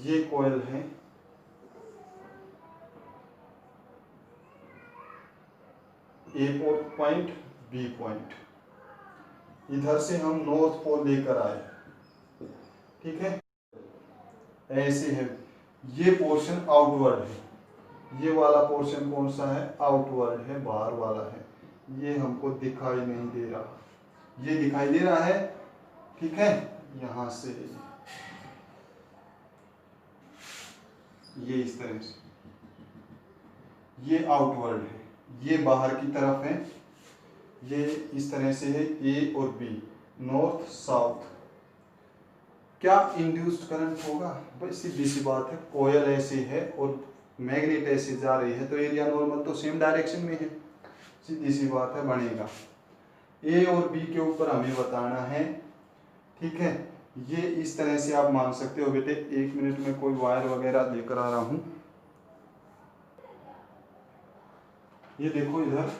ये कॉइल है, ए पॉइंट बी पॉइंट, इधर से हम नॉर्थ पोल लेकर आए, ठीक है, ऐसे है, ये पोर्शन आउटवर्ड है, ये वाला पोर्शन कौन सा है, आउटवर्ड है, बाहर वाला है, ये हमको दिखाई नहीं दे रहा, ये दिखाई दे रहा है, ठीक है, यहां से ये इस तरह से, ये आउटवर्ड है, ये बाहर की तरफ है, ये इस तरह से है, ए और बी, नॉर्थ साउथ। क्या इंड्यूस्ड करंट होगा, भाई सीधी सी बात है, कॉइल ऐसे है और मैग्नेट ऐसे जा रही है तो एरिया नॉर्मल तो सेम डायरेक्शन में है, सीधी सी बात है, बनेगा। ए और बी के ऊपर हमें बताना है, ठीक है, ये इस तरह से आप मान सकते हो बेटे। 1 मिनट में कोई वायर वगैरह लेकर आ रहा हूं, ये देखो इधर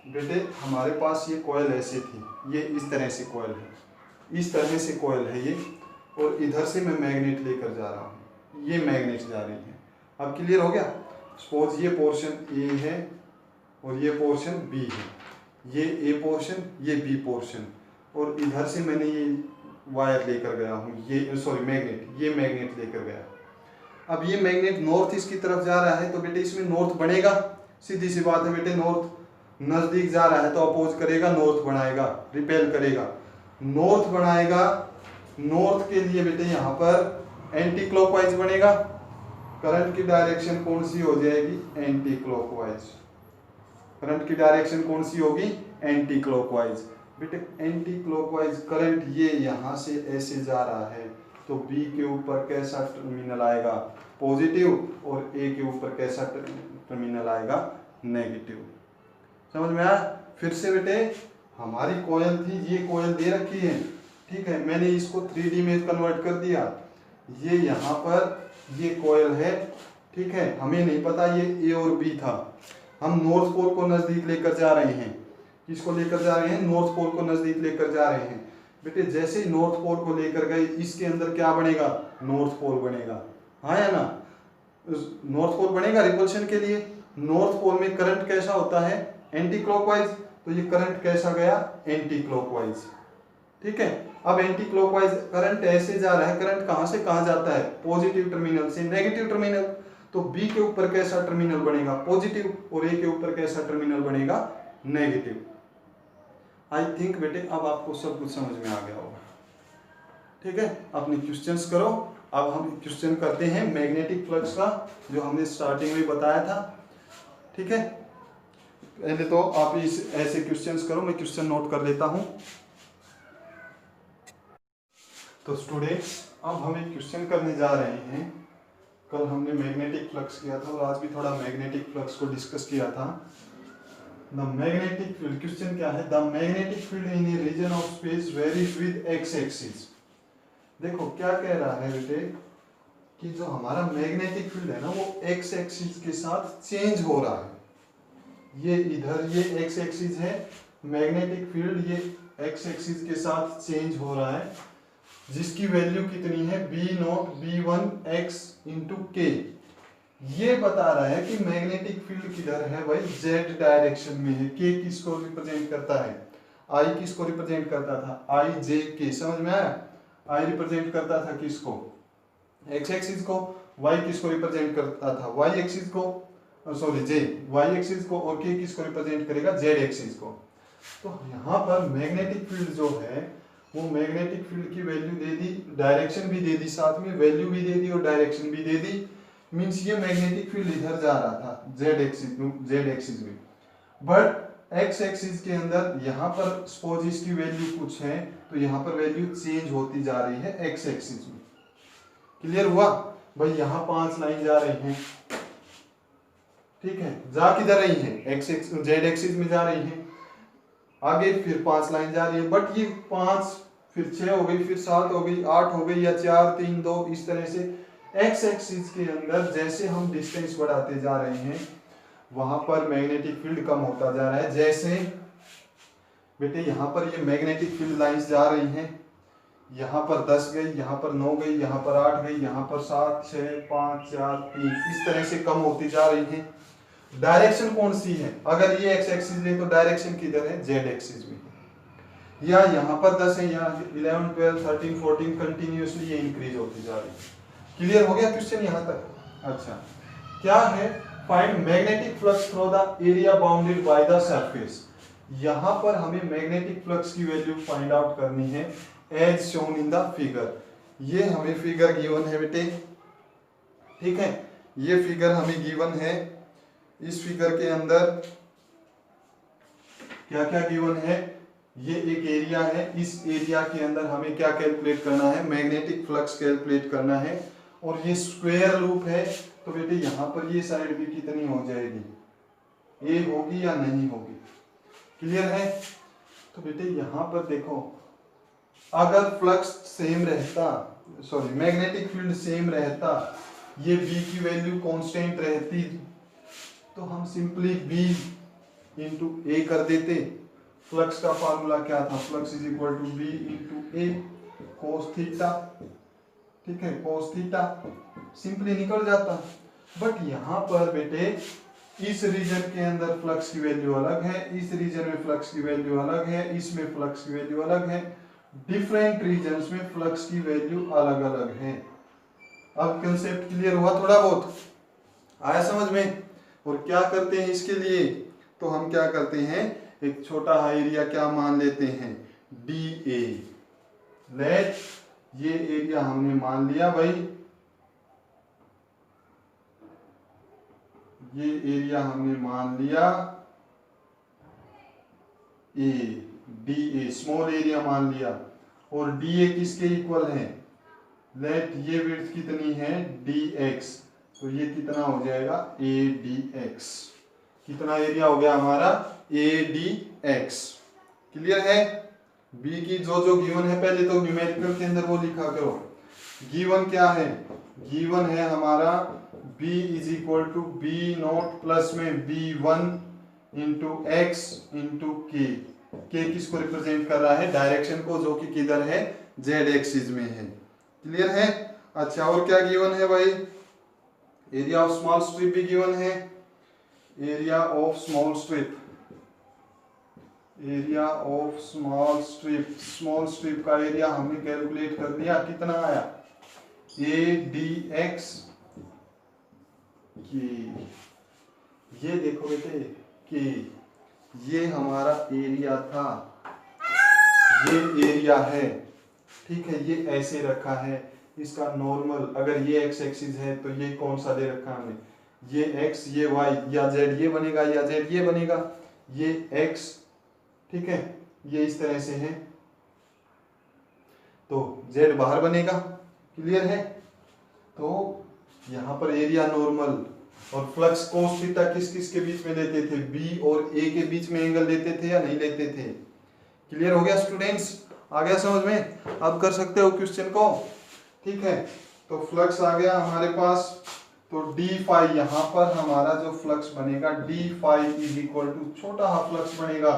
बेटे हमारे पास ये कॉइल ऐसे थी, ये इस तरह से कॉइल है, इस तरह से कॉइल है ये, और इधर से मैं मैग्नेट लेकर जा रहा हूँ, ये मैग्नेट जा रही है। अब क्लियर हो गया? सपोज ये पोर्शन ए है और ये पोर्शन बी है, ये ए पोर्शन, ये बी पोर्शन, और इधर से मैंने ये वायर लेकर गया हूँ, ये सॉरी मैग्नेट, ये मैग्नेट लेकर गया। अब ये मैग्नेट नॉर्थ ईस्ट की तरफ जा रहा है तो बेटे इसमें नॉर्थ बनेगा, सीधी सी बात है बेटे, नॉर्थ नजदीक जा रहा है तो अपोज करेगा, नॉर्थ बनाएगा, रिपेल करेगा, नॉर्थ बनाएगा। नॉर्थ के लिए बेटे यहाँ पर एंटी क्लॉकवाइज बनेगा, करंट की डायरेक्शन कौन सी हो जाएगी, एंटी क्लॉकवाइज। करंट की डायरेक्शन कौन सी होगी, एंटी क्लॉकवाइज। बेटे एंटी क्लॉकवाइज करंट ये यहाँ से ऐसे जा रहा है, तो बी के ऊपर कैसा टर्मिनल आएगा, पॉजिटिव, और ए के ऊपर कैसा टर्मिनल आएगा, नेगेटिव। समझ में आया? फिर से बेटे हमारी कोयल थी, ये कोयल दे रखी है, ठीक है, मैंने इसको 3D में कन्वर्ट कर दिया। ये यहाँ पर ये कोयल है, ठीक है, हमें नहीं पता ये ए और बी था, हम नॉर्थ पोल को नजदीक लेकर जा रहे हैं। किसको लेकर जा रहे हैं? नॉर्थ पोल को नजदीक लेकर जा रहे हैं। बेटे जैसे ही नॉर्थ पोल को लेकर गए, इसके अंदर क्या बनेगा, नॉर्थ पोल बनेगा, हाँ या ना? नॉर्थ पोल बनेगा रिपल्शन के लिए। नॉर्थ पोल में करंट कैसा होता है, एंटी क्लॉकवाइज, तो ये करंट कैसा गया, एंटी क्लॉकवाइज, ठीक है। अब एंटी क्लॉकवाइज करंट ऐसे जा रहा है, करंट कहां से कहां जाता है, पॉजिटिव टर्मिनल से नेगेटिव टर्मिनल, तो बी के ऊपर कैसा टर्मिनल बनेगा, पॉजिटिव, और ए के ऊपर कैसा टर्मिनल बनेगा, नेगेटिव। आई थिंक बेटे अब आपको सब कुछ समझ में आ गया होगा, ठीक है। अपने क्वेश्चंस करो। अब हम क्वेश्चन करते हैं मैग्नेटिक फ्लक्स का, जो हमने स्टार्टिंग में बताया था, ठीक है। पहले तो आप इस ऐसे क्वेश्चंस करो, मैं क्वेश्चन नोट कर लेता हूं। तो स्टूडेंट्स अब हम एक क्वेश्चन करने जा रहे हैं। कल हमने मैग्नेटिक फ्लक्स किया था और आज भी थोड़ा मैग्नेटिक फ्लक्स को डिस्कस किया था। द मैग्नेटिक फील्ड, क्वेश्चन क्या है, the magnetic field in a region of space varies with x axis. देखो क्या कह रहा है बेटे कि जो हमारा मैग्नेटिक फील्ड है ना, वो एक्स एक्सिस के साथ चेंज हो रहा है। ये इधर ये एक्स एक्सिस है, मैग्नेटिक फील्ड ये एक्स एक्सिस के साथ चेंज हो रहा है, जिसकी वैल्यू कितनी है, B naught B one x into k. ये बता रहा है कि मैग्नेटिक फील्ड किधर है भाई, जेड डायरेक्शन में है। के किसको रिप्रेजेंट करता है, आई किसको रिप्रेजेंट करता था, आई जे के, समझ में आया? आई रिप्रेजेंट करता था किसको, एक्स एक्सिस को, वाई किसको रिप्रेजेंट करता था, वाई एक्सिस को, सॉरी जे, वाई एक्सिस को, और के किसको रिप्रेजेंट करेगा, जेड एक्सिस को। तो यहाँ पर मैग्नेटिक फील्ड जो है वो मैग्नेटिक फील्ड की वैल्यू दे दी, डायरेक्शन भी दे दी, साथ में वैल्यू भी दे दी और डायरेक्शन भी दे दी। मींस ये मैग्नेटिक फील्ड इधर जा रहा था जेड एक्सिस में, बट एक्स एक्सिस के अंदर यहाँ पर सपोज इसकी वैल्यू कुछ है, तो यहाँ पर वैल्यू चेंज होती जा रही है एक्स एक्सिस में। क्लियर हुआ भाई? यहाँ 5 लाइन जा रही हैं, ठीक है, जा किधर रही है, एक्स जेड एक्सिस में जा रही है, आगे फिर 5 लाइन जा रही है, बट ये 5 फिर 6 हो गई, फिर 7 हो गई, 8 हो गई, या 4 3 2, इस तरह से एक्स एक्सिस के अंदर जैसे हम डिस्टेंस बढ़ाते जा रहे हैं, वहां पर मैग्नेटिक फील्ड कम होता जा रहा है। जैसे बेटे यहाँ पर ये मैग्नेटिक फील्ड लाइंस जा रही हैं, यहाँ पर 10 गई, यहाँ पर 9 गई, यहाँ पर 8 गई, यहाँ पर 7 6 5 4 3, इस तरह से कम होती जा रही हैं। डायरेक्शन कौन सी है, अगर ये एक्स एक्सिस ले तो डायरेक्शन किधर है, जेड एक्सिस में। या यहाँ पर 10 है, यहाँ 11 12 13 14 कंटिन्यूअसली ये इंक्रीज होती जा रही है। क्लियर हो गया क्वेश्चन यहाँ तक? अच्छा, क्या है, find magnetic flux through the area bounded by the surface. यहाँ पर हमें मैग्नेटिक फ्लक्स की वैल्यू फाइंड आउट करनी है as shown in the figure. ये हमें फिगर गिवन है बेटे, ठीक है, ये फिगर हमें गिवन है। इस फिगर के अंदर क्या क्या गिवन है, ये एक एरिया है, इस एरिया के अंदर हमें क्या कैलकुलेट करना है, मैग्नेटिक फ्लक्स कैलकुलेट करना है, और ये स्क्वायर लूप है, तो बेटे यहाँ पर ये साइड भी कितनी हो जाएगी, ए होगी या नहीं होगी? क्लियर है? तो बेटे यहाँ पर देखो, अगर फ्लक्स सेम रहता, सॉरी मैग्नेटिक फील्ड सेम रहता, ये बी की वैल्यू कांस्टेंट रहती, तो हम सिंपली बी इंटू ए कर देते। फ्लक्स का फार्मूला क्या था, flux is equal to B into A cos theta, ठीक है, कोस थीटा, सिंपली निकल जाता। बट यहाँ पर बेटे इस रीजन के अंदर फ्लक्स की वैल्यू अलग है, इस रीजन में फ्लक्स की वैल्यू अलग है, इसमें फ्लक्स की वैल्यू अलग है, डिफरेंट रीजन्स में फ्लक्स की वैल्यू अलग अलग है। अब कंसेप्ट क्लियर हुआ, थोड़ा बहुत आया समझ में? और क्या करते हैं इसके लिए, तो हम क्या करते हैं, एक छोटा सा एरिया क्या मान लेते हैं, डी ए। लेट ये एरिया हमने मान लिया भाई, ये एरिया हमने मान लिया ए, डी ए, स्मॉल एरिया मान लिया, और डी ए किसके इक्वल है, लेट ये विड्थ कितनी है डी एक्स, तो ये कितना हो जाएगा ए डी एक्स, कितना एरिया हो गया हमारा ए डी एक्स। क्लियर है। बी की जो जो गिवन है पहले तो न्यूमेरिकल के अंदर वो लिखा करो। गिवन क्या है, गिवन है हमारा b is equal to B not plus में b1 इंटू एक्स इंटू के। के किसको रिप्रेजेंट कर रहा है, डायरेक्शन को, जो कि किधर है जेड एक्सिस में है। क्लियर है। अच्छा और क्या गिवन है भाई, एरिया ऑफ स्मॉल स्ट्रिप भी गिवन है, area of small strip, area of small strip, small strip का एरिया हमने कैलकुलेट कर लिया, कितना आया ए डी एक्स की, ये देखो बेटे कि ये हमारा एरिया था, ये एरिया है, ठीक है, ये ऐसे रखा है, इसका नॉर्मल अगर ये एक्स एक्सिस है तो ये कौन सा दे रखा हमने, ये एक्स ये वाई, या जेड ये बनेगा या जेड ये बनेगा, ये एक्स, ठीक है, ये इस तरह से है तो जेड बाहर बनेगा। क्लियर है। तो यहाँ पर एरिया नॉर्मल और फ्लक्स कोस थीटा किस किस के बीच में लेते थे, बी और ए के बीच में एंगल लेते थे या नहीं लेते थे। क्लियर हो गया स्टूडेंट्स, आ गया समझ में, अब कर सकते हो क्वेश्चन को। ठीक है, तो फ्लक्स आ गया हमारे पास, तो डी फाई यहाँ पर हमारा जो फ्लक्स बनेगा d phi is equal to, छोटा हा फ्लक्स बनेगा,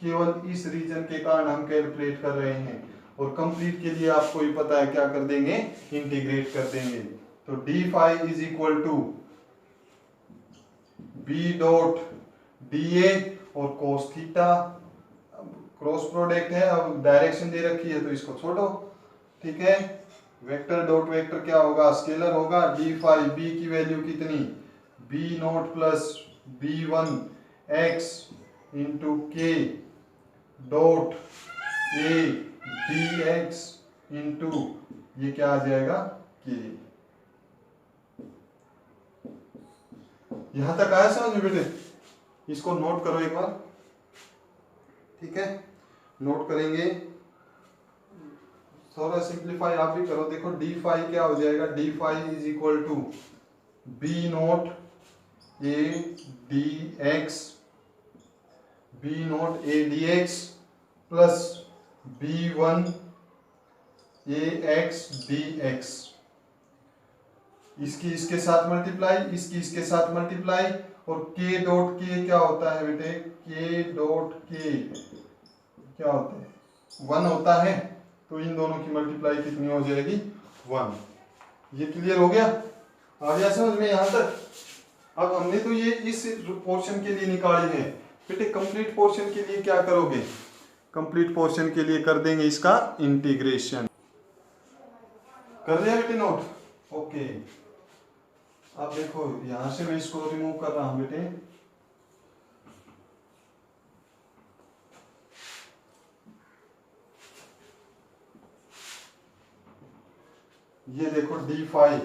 केवल इस रीजन के कारण हम कैलकुलेट कर रहे हैं, और कंप्लीट के लिए आपको ही पता है क्या कर देंगे, इंटीग्रेट कर देंगे। तो d phi is equal to B dot d A और कोस थीटा, क्रॉस प्रोडक्ट है, अब डायरेक्शन दे रखी है तो इसको छोड़ो। ठीक है, वेक्टर डॉट वेक्टर क्या होगा, स्केलर होगा, डी फाई, बी की वैल्यू कितनी, B not plus B one x into के dot a d x into ये क्या आ जाएगा के। यहां तक आया समझ में बेटे, इसको नोट करो एक बार। ठीक है, नोट करेंगे, थोड़ा सिंप्लीफाई आप भी करो। देखो डी फाई क्या हो जाएगा, d phi is equal to B not A d x, B not A d x plus B one A x d x, इसकी इसके साथ मल्टीप्लाई, इसकी इसके साथ मल्टीप्लाई, और के डॉट के क्या होता है बेटे, के डॉट के क्या होता है, 1 होता है, तो इन दोनों की मल्टीप्लाई कितनी हो जाएगी, 1। ये क्लियर हो गया, आ गया समझ में यहाँ तक। अब हमने तो ये इस पोर्शन के लिए निकाली है बेटे, कंप्लीट पोर्शन के लिए क्या करोगे, कंप्लीट पोर्शन के लिए कर देंगे इसका इंटीग्रेशन। कर दिया बेटे नोट, ओके। अब देखो यहां से मैं इसको रिमूव कर रहा हूं बेटे, ये देखो डी फाई,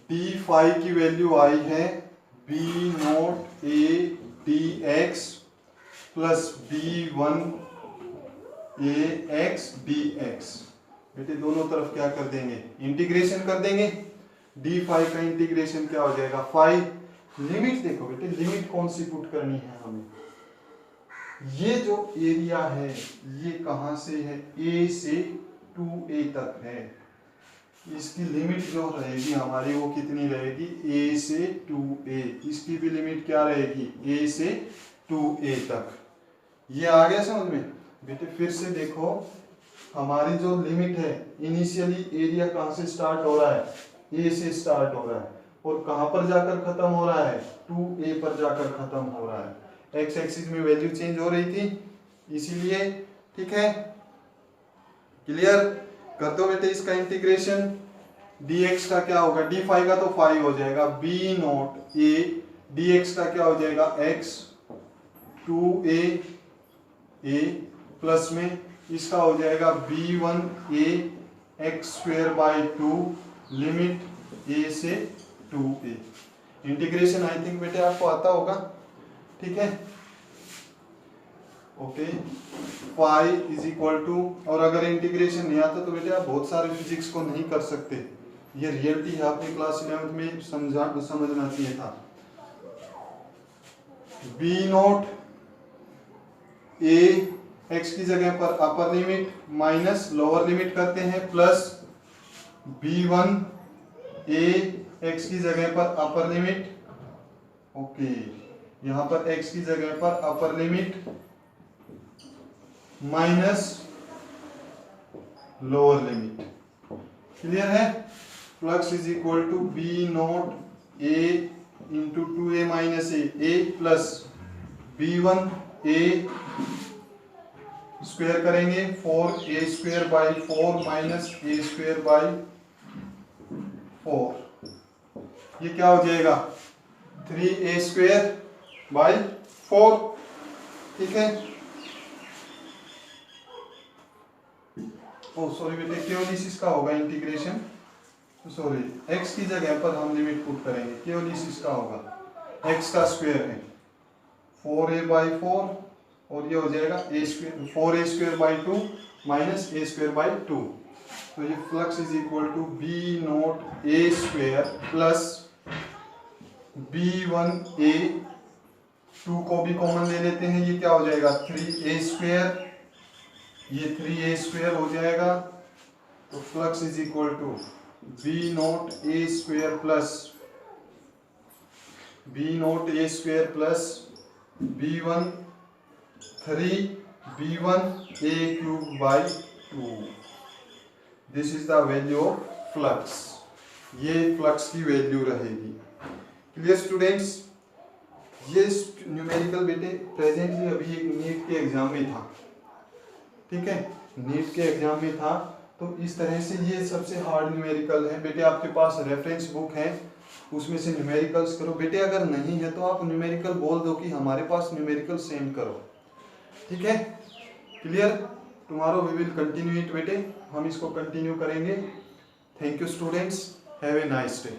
डी फाई की वैल्यू आई है B naught A d x plus B one A x d x. बेटे दोनों तरफ क्या कर देंगे, इंटीग्रेशन कर देंगे। डी फाई का इंटीग्रेशन क्या हो जाएगा, फाई, लिमिट देखो बेटे, लिमिट कौन सी पुट करनी है हमें, ये जो एरिया है ये कहां से है, ए से 2a तक है, इसकी लिमिट जो रहेगी हमारी वो कितनी रहेगी, a से 2a, इसकी भी लिमिट क्या रहेगी, a से 2a तक। ये आ गया समझ में बेटे। फिर से देखो हमारी जो लिमिट है, इनिशियली एरिया कहां से स्टार्ट हो रहा है, a से स्टार्ट हो रहा है, और कहां पर जाकर खत्म हो रहा है, 2a पर जाकर खत्म हो रहा है। एक्स एक्सिस में वैल्यू चेंज हो रही थी इसीलिए। ठीक है, क्लियर कर दो बेटे इसका इंटीग्रेशन। dx का क्या होगा, डी फाई का तो फाई हो जाएगा, b नॉट a, dx का क्या हो जाएगा x 2a a प्लस में इसका हो जाएगा b1 a x square by 2 limit a से 2a। इंटीग्रेशन आई थिंक बेटे आपको आता होगा। ठीक है, okay. Phi is equal to, और अगर इंटीग्रेशन नहीं आता तो बेटे आप बहुत सारे फिजिक्स को नहीं कर सकते, ये रियलिटी है, आपने क्लास 11th में समझना चाहिए था। बी नॉट ए एक्स की जगह पर upper limit minus lower limit करते हैं, प्लस B1 ए एक्स की जगह पर अपर लिमिट, ओके, यहां पर एक्स की जगह पर upper limit minus lower limit. Clear है? Flux is equal to B not a into 2a minus a plus B1 a square करेंगे 4a square by 4 minus a square by 4, ये क्या हो जाएगा 3a स्क्वायर बाई 4, ठीक है। ओ sorry बेटे, केवलिसिस का होगा इंटीग्रेशन, सॉरी x की जगह पर हम लिमिट पुट करेंगे, केवलिसिस का होगा, x का स्क्वायर है 4a बाई 4 और ये हो जाएगा a square 4a square by 2 minus a square by 2, तो ये flux is equal to B naught a square plus B1 a, 2 को भी कॉमन ले लेते हैं, ये क्या हो जाएगा 3a स्क्वायर, ये 3a स्क्वायर हो जाएगा, तो flux is equal to B not A square plus B1 3 B1 a cube by 2, this is the value of flux, ये फ्लक्स की वैल्यू रहेगी। Clear students? ये न्यूमेरिकल बेटे प्रेजेंटली अभी एक नीट के एग्जाम में था, ठीक है, नीट के एग्जाम में था, तो इस तरह से ये सबसे हार्ड न्यूमेरिकल है बेटे। आपके पास रेफरेंस बुक है, उसमें से न्यूमेरिकल्स करो बेटे, अगर नहीं है तो आप न्यूमेरिकल बोल दो कि हमारे पास न्यूमेरिकल सेंड करो, ठीक है। Clear? Tomorrow we will continue it बेटे, हम इसको कंटिन्यू करेंगे। Thank you students, have a nice day.